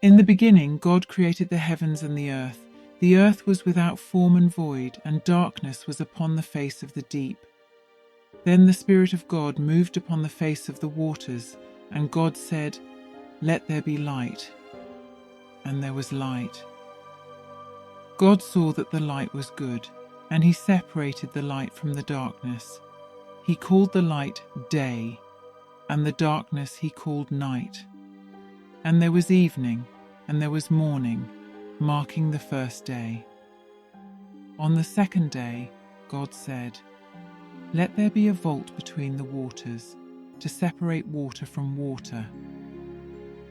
In the beginning, God created the heavens and the earth. The earth was without form and void, and darkness was upon the face of the deep. Then the Spirit of God moved upon the face of the waters, and God said, "Let there be light." And there was light. God saw that the light was good, and he separated the light from the darkness. He called the light day, and the darkness he called night. And there was evening, and there was morning, marking the first day. On the second day, God said, "Let there be a vault between the waters, to separate water from water."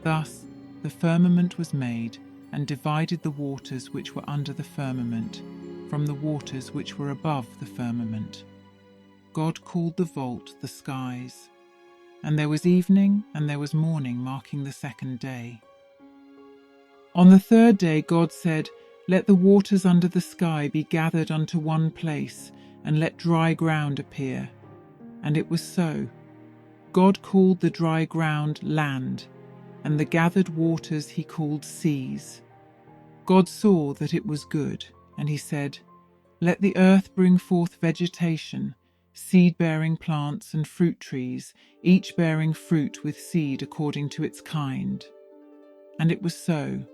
Thus the firmament was made, and divided the waters which were under the firmament from the waters which were above the firmament. God called the vault the skies. And there was evening, and there was morning, marking the second day. On the third day God said, "Let the waters under the sky be gathered unto one place, and let dry ground appear." And it was so. God called the dry ground land, and the gathered waters he called seas. God saw that it was good, and he said, "Let the earth bring forth vegetation, seed-bearing plants and fruit trees, each bearing fruit with seed according to its kind." And it was so.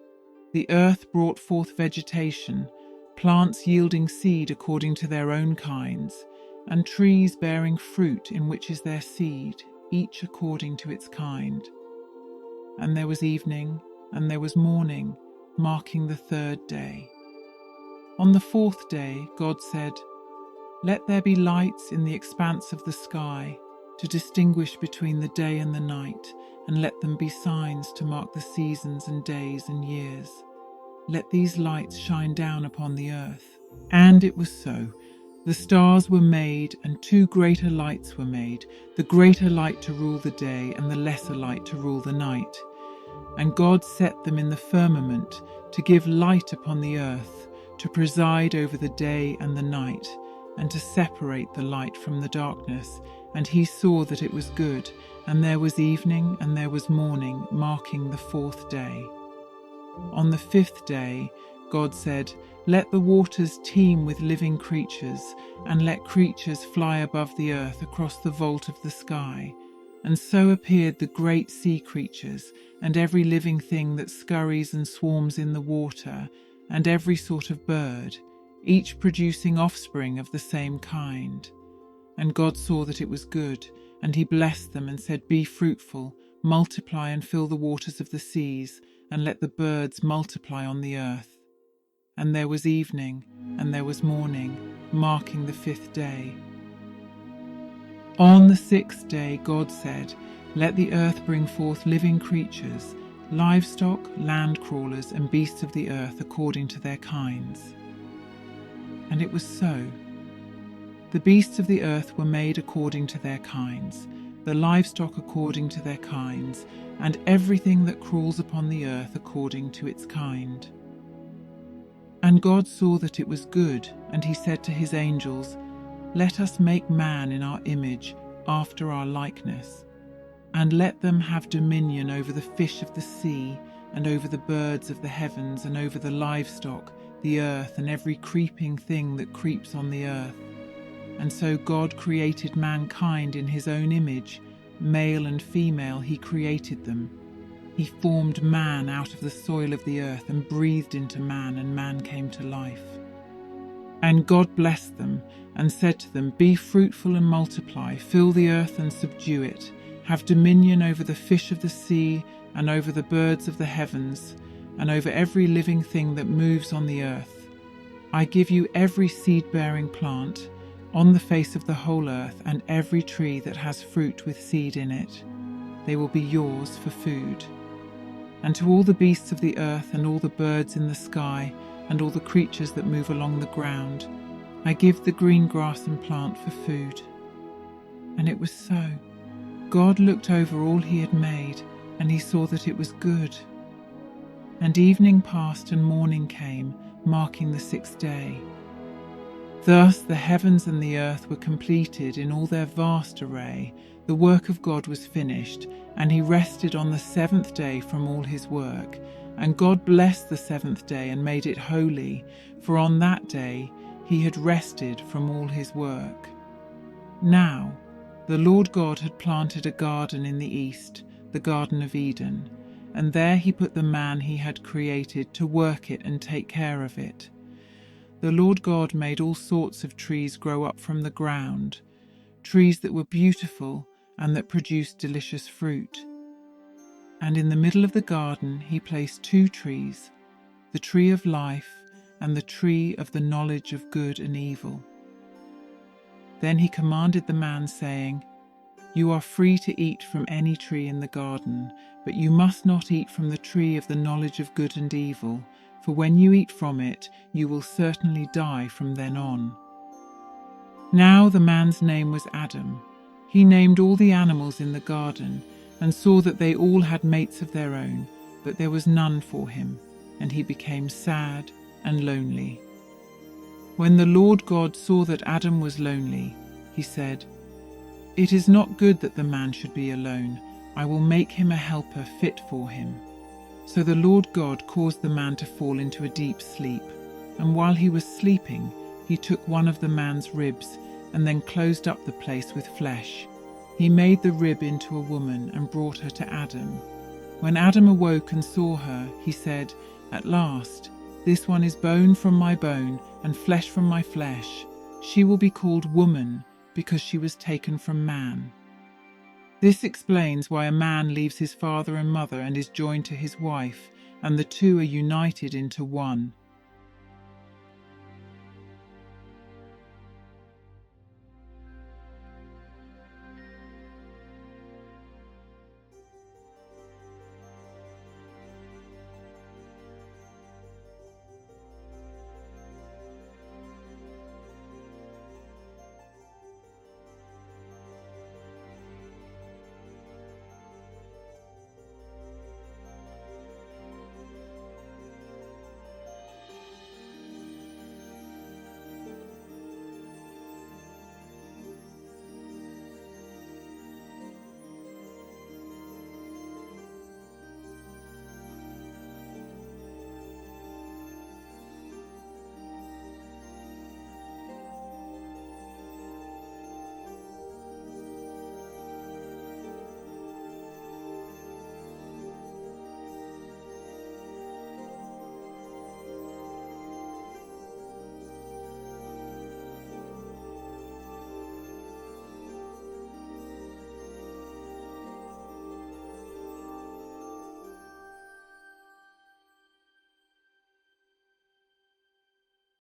The earth brought forth vegetation, plants yielding seed according to their own kinds, and trees bearing fruit in which is their seed, each according to its kind. And there was evening, and there was morning, marking the third day. On the fourth day God said, "Let there be lights in the expanse of the sky, to distinguish between the day and the night, and let them be signs to mark the seasons and days and years. Let these lights shine down upon the earth." And it was so. The stars were made, and two greater lights were made, the greater light to rule the day, and the lesser light to rule the night. And God set them in the firmament to give light upon the earth, to preside over the day and the night, and to separate the light from the darkness. And he saw that it was good, and there was evening, and there was morning, marking the fourth day. On the fifth day God said, "Let the waters teem with living creatures, and let creatures fly above the earth across the vault of the sky." And so appeared the great sea creatures, and every living thing that scurries and swarms in the water, and every sort of bird, each producing offspring of the same kind. And God saw that it was good, and he blessed them and said, "Be fruitful, multiply and fill the waters of the seas, and let the birds multiply on the earth." And there was evening, and there was morning, marking the fifth day. On the sixth day God said, "Let the earth bring forth living creatures, livestock, land crawlers, and beasts of the earth according to their kinds." And it was so. The beasts of the earth were made according to their kinds, the livestock according to their kinds, and everything that crawls upon the earth according to its kind. And God saw that it was good, and he said to his angels, "Let us make man in our image, after our likeness, and let them have dominion over the fish of the sea, and over the birds of the heavens, and over the livestock, the earth, and every creeping thing that creeps on the earth." And so God created mankind in his own image, male and female he created them. He formed man out of the soil of the earth and breathed into man, and man came to life. And God blessed them and said to them, "Be fruitful and multiply, fill the earth and subdue it, have dominion over the fish of the sea, and over the birds of the heavens, and over every living thing that moves on the earth. I give you every seed-bearing plant on the face of the whole earth, and every tree that has fruit with seed in it. They will be yours for food. And to all the beasts of the earth, and all the birds in the sky, and all the creatures that move along the ground, I give the green grass and plant for food." And it was so. God looked over all he had made, and he saw that it was good. And evening passed and morning came, marking the sixth day. Thus the heavens and the earth were completed in all their vast array. The work of God was finished, and he rested on the seventh day from all his work. And God blessed the seventh day and made it holy, for on that day he had rested from all his work. Now, the Lord God had planted a garden in the east, the Garden of Eden, and there he put the man he had created to work it and take care of it. The Lord God made all sorts of trees grow up from the ground, trees that were beautiful and that produced delicious fruit. And in the middle of the garden he placed two trees, the tree of life and the tree of the knowledge of good and evil. Then he commanded the man, saying, "You are free to eat from any tree in the garden, but you must not eat from the tree of the knowledge of good and evil, for when you eat from it, you will certainly die from then on." Now the man's name was Adam. He named all the animals in the garden, and saw that they all had mates of their own, but there was none for him, and he became sad and lonely. When the Lord God saw that Adam was lonely, he said, "It is not good that the man should be alone. I will make him a helper fit for him." So the Lord God caused the man to fall into a deep sleep, and while he was sleeping, he took one of the man's ribs and then closed up the place with flesh. He made the rib into a woman and brought her to Adam. When Adam awoke and saw her, he said, "At last, this one is bone from my bone and flesh from my flesh. She will be called woman because she was taken from man." This explains why a man leaves his father and mother and is joined to his wife, and the two are united into one.